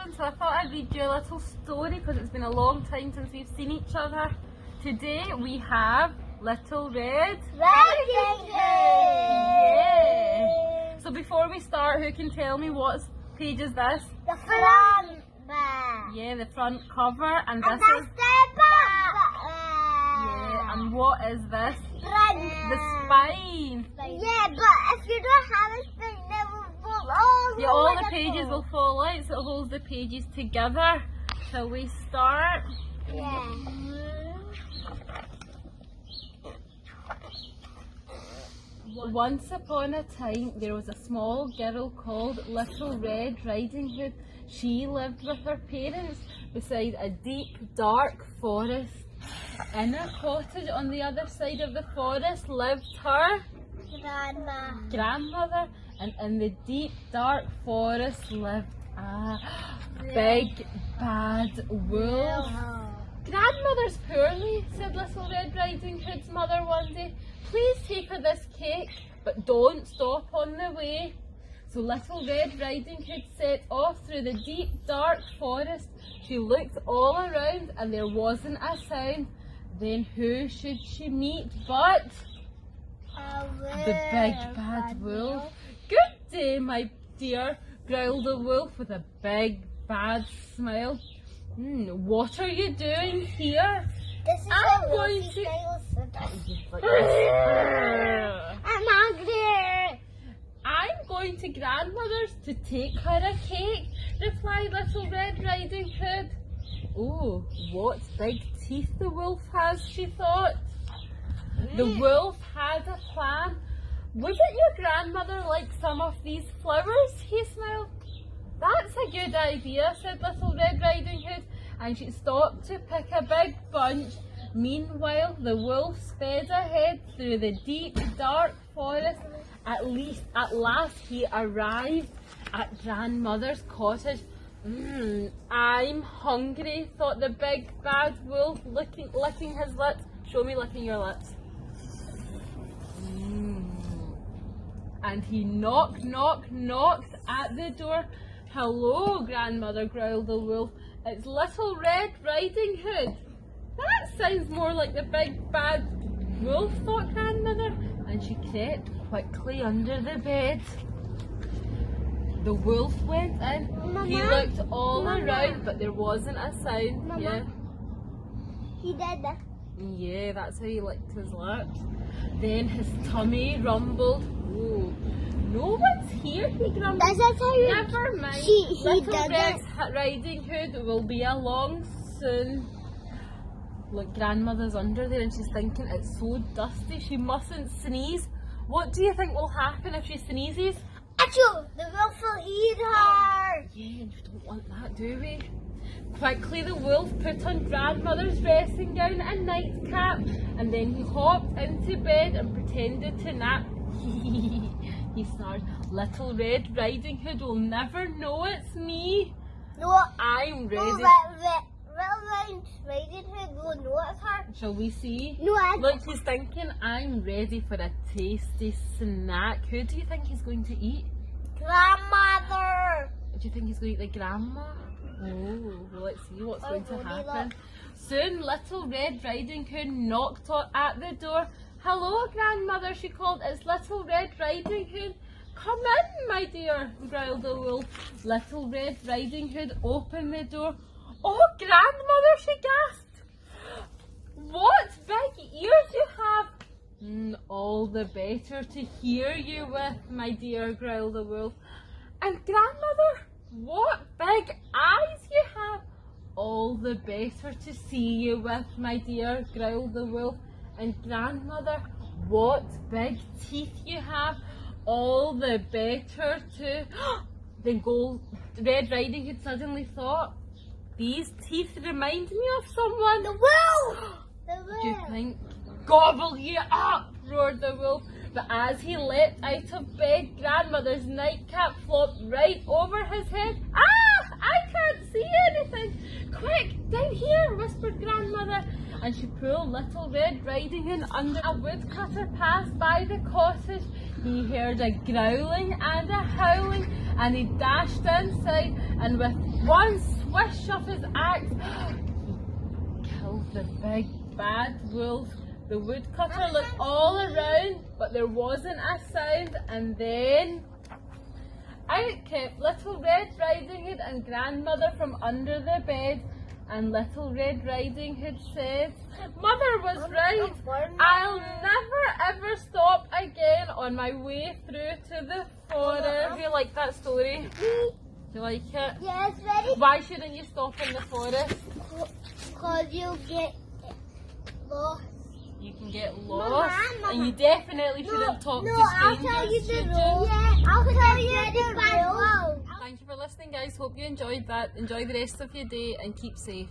everyone, so I thought I'd read you a little story because it's been a long time since we've seen each other. Today we have Little Red Riding Hood! Yeah! So before we start, who can tell me what page is this? The front back. Yeah, the front cover, and this And that's is... the back. Yeah, and what is this? Front. The spine. Yeah, but if you don't have a spine, then we'll fall all Yeah, all the pages will fall out, so it holds the pages together. Shall we start? Yeah. Once upon a time, there was a small girl called Little Red Riding Hood. She lived with her parents beside a deep, dark forest. In a cottage on the other side of the forest lived her grandmother, and in the deep, dark forest lived a big, bad wolf. Grandmother's poorly, said Little Red Riding Hood's mother one day. Please take her this cake, but don't stop on the way. So Little Red Riding Hood set off through the deep, dark forest. She looked all around and there wasn't a sound. Then who should she meet but the big bad wolf? Good day, my dear, growled the wolf with a big bad smile. What are you doing here? This is I'm going to... I'm hungry. I'm going to grandmother's to take her a cake, replied Little Red Riding Hood. Oh, what big teeth the wolf has, she thought. The wolf had a plan. Wouldn't your grandmother like some of these flowers? He smiled. That's a good idea, said Little Red Riding Hood, and she stopped to pick a big bunch. Meanwhile, the wolf sped ahead through the deep, dark forest. At last he arrived at grandmother's cottage. I'm hungry, thought the big bad wolf, licking his lips. Show me licking your lips. And he knocked at the door. Hello, grandmother, growled the wolf. It's Little Red Riding Hood. That sounds more like the big bad wolf, thought grandmother, and she crept quickly under the bed. The wolf went in. Mama, he looked all Mama, around, but there wasn't a sound. Mama, Yeah. He did that. Yeah, that's how he licked his lips. Then his tummy rumbled. Oh, no one's here, he grumbled. That's how you... Never mind. He Little did Red Riding Hood will be along soon. Look, grandmother's under there and she's thinking it's so dusty, she mustn't sneeze. What do you think will happen if she sneezes? Achoo! The wolf will eat her! Yeah, and we don't want that, do we? Quickly the wolf put on grandmother's dressing gown and nightcap, and then he hopped into bed and pretended to nap. He snarled, Little Red Riding Hood will never know it's me. No, I'm ready. Red Riding Hood will know it's her. Shall we see? No, Look, he's thinking, I'm ready for a tasty snack. Who do you think he's going to eat? Grandmother! Do you think he's going to eat the grandma? Oh, well, let's see what's going to happen. Soon, Little Red Riding Hood knocked at the door. Hello, grandmother, she called. It's Little Red Riding Hood. Come in, my dear, growled the wolf. Little Red Riding Hood opened the door. Oh, grandmother, she gasped. What big ears you have. All the better to hear you with, my dear, growled the wolf. And grandmother, what big eyes you have. All the better to see you with, my dear, growled the wolf. And grandmother, what big teeth you have. All the better to... The Red Riding Hood suddenly thought, these teeth remind me of someone. The wolf! The wolf! Do you think? Gobble you up, roared the wolf. But as he leapt out of bed, grandmother's nightcap flopped right over his head. Ah! I can't see anything. Quick, down here, whispered grandmother. And she pulled Little Red Riding Hood under a woodcutter path by the cottage. he heard a growling and a howling, and he dashed inside, and with one swish of his axe, he killed the big bad wolf. The woodcutter looked all around, but there wasn't a sound, and then out came Little Red Riding Hood and Grandmother from under the bed, and Little Red Riding Hood said, "Mother was right. I'll never ever stop again on my way through to the forest." Do you like that story? Do you like it? Yeah, it's very Why shouldn't you stop in the forest? because you get lost. You can get lost, and you definitely shouldn't talk to I'll strangers, tell you the should rule. you? Yeah, I'll tell you the rule. Thank you for listening, guys. Hope you enjoyed that. Enjoy the rest of your day and keep safe.